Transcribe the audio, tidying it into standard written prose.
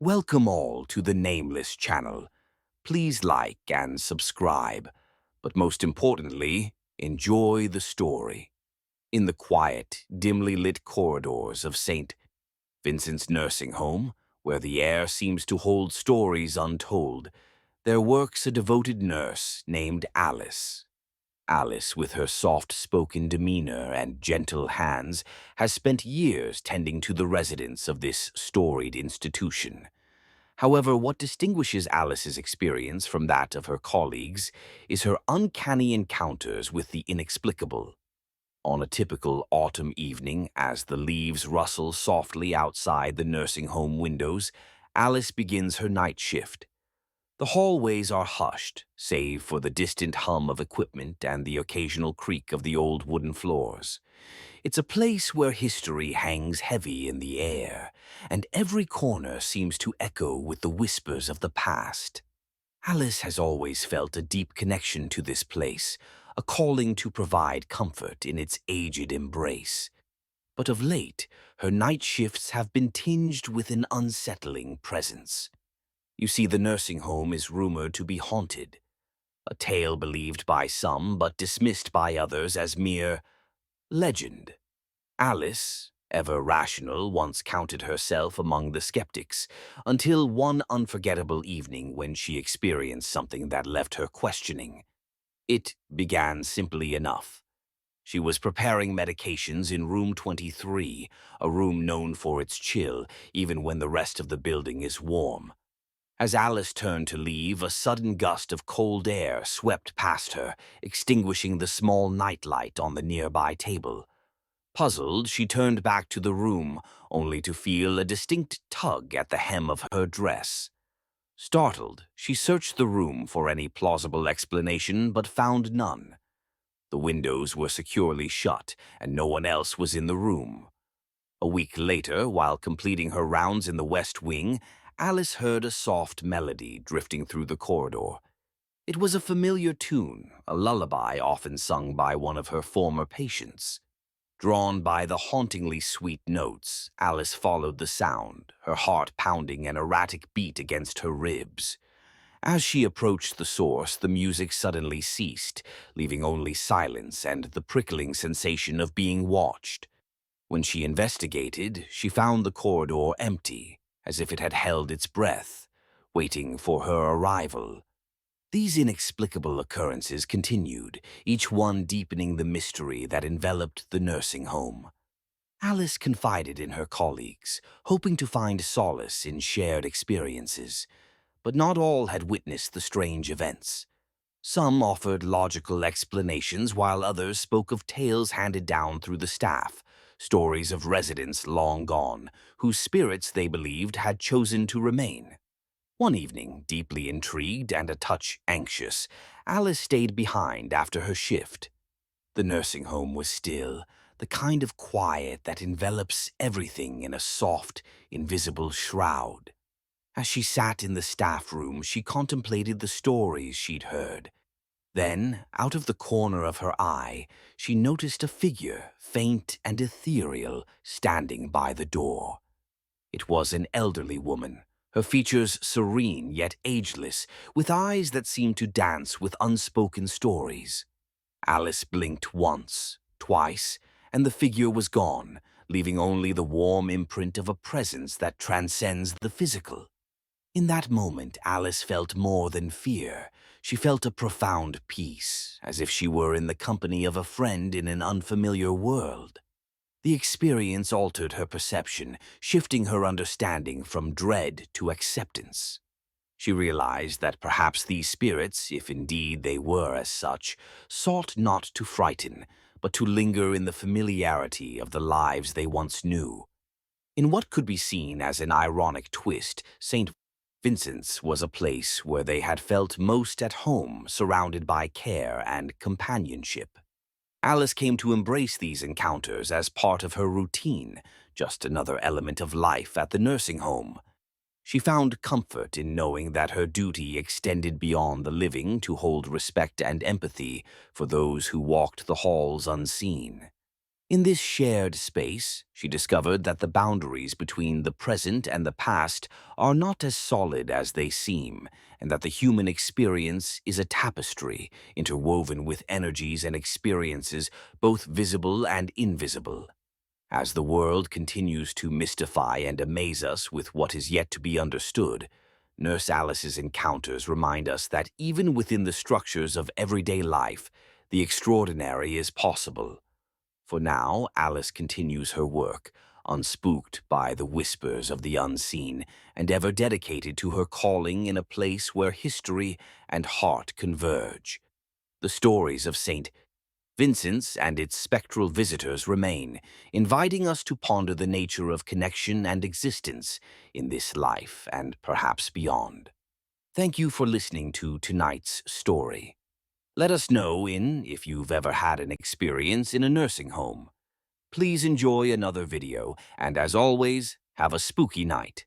Welcome all to the Nameless channel. Please like and subscribe, but most importantly, enjoy the story. In the quiet, dimly lit corridors of St. Vincent's nursing home, where the air seems to hold stories untold, there works a devoted nurse named Alice. Alice, with her soft-spoken demeanor and gentle hands, has spent years tending to the residents of this storied institution. However, what distinguishes Alice's experience from that of her colleagues is her uncanny encounters with the inexplicable. On a typical autumn evening, as the leaves rustle softly outside the nursing home windows, Alice begins her night shift. The hallways are hushed, save for the distant hum of equipment and the occasional creak of the old wooden floors. It's a place where history hangs heavy in the air, and every corner seems to echo with the whispers of the past. Alice has always felt a deep connection to this place, a calling to provide comfort in its aged embrace. But of late, her night shifts have been tinged with an unsettling presence. You see, the nursing home is rumored to be haunted, a tale believed by some but dismissed by others as mere legend. Alice, ever rational, once counted herself among the skeptics, until one unforgettable evening when she experienced something that left her questioning. It began simply enough. She was preparing medications in room 23, a room known for its chill, even when the rest of the building is warm. As Alice turned to leave, a sudden gust of cold air swept past her, extinguishing the small nightlight on the nearby table. Puzzled, she turned back to the room, only to feel a distinct tug at the hem of her dress. Startled, she searched the room for any plausible explanation but found none. The windows were securely shut, and no one else was in the room. A week later, while completing her rounds in the West Wing, Alice heard a soft melody drifting through the corridor. It was a familiar tune, a lullaby often sung by one of her former patients. Drawn by the hauntingly sweet notes, Alice followed the sound, her heart pounding an erratic beat against her ribs. As she approached the source, the music suddenly ceased, leaving only silence and the prickling sensation of being watched. When she investigated, she found the corridor empty, as if it had held its breath, waiting for her arrival. These inexplicable occurrences continued, each one deepening the mystery that enveloped the nursing home. Alice confided in her colleagues, hoping to find solace in shared experiences. But not all had witnessed the strange events. Some offered logical explanations, while others spoke of tales handed down through the staff, stories of residents long gone, whose spirits they believed had chosen to remain. One evening, deeply intrigued and a touch anxious, Alice stayed behind after her shift. The nursing home was still, the kind of quiet that envelops everything in a soft, invisible shroud. As she sat in the staff room, she contemplated the stories she'd heard. Then, out of the corner of her eye, she noticed a figure, faint and ethereal, standing by the door. It was an elderly woman, her features serene yet ageless, with eyes that seemed to dance with unspoken stories. Alice blinked once, twice, and the figure was gone, leaving only the warm imprint of a presence that transcends the physical. In that moment, Alice felt more than fear. She felt a profound peace, as if she were in the company of a friend in an unfamiliar world. The experience altered her perception, shifting her understanding from dread to acceptance. She realized that perhaps these spirits, if indeed they were as such, sought not to frighten, but to linger in the familiarity of the lives they once knew. In what could be seen as an ironic twist, St. Vincent's was a place where they had felt most at home, surrounded by care and companionship. Alice came to embrace these encounters as part of her routine, just another element of life at the nursing home. She found comfort in knowing that her duty extended beyond the living to hold respect and empathy for those who walked the halls unseen. In this shared space, she discovered that the boundaries between the present and the past are not as solid as they seem, and that the human experience is a tapestry interwoven with energies and experiences both visible and invisible. As the world continues to mystify and amaze us with what is yet to be understood, Nurse Alice's encounters remind us that even within the structures of everyday life, the extraordinary is possible. For now, Alice continues her work, unspooked by the whispers of the unseen, and ever dedicated to her calling in a place where history and heart converge. The stories of St. Vincent's and its spectral visitors remain, inviting us to ponder the nature of connection and existence in this life and perhaps beyond. Thank you for listening to tonight's story. Let us know if you've ever had an experience in a nursing home. Please enjoy another video, and as always, have a spooky night.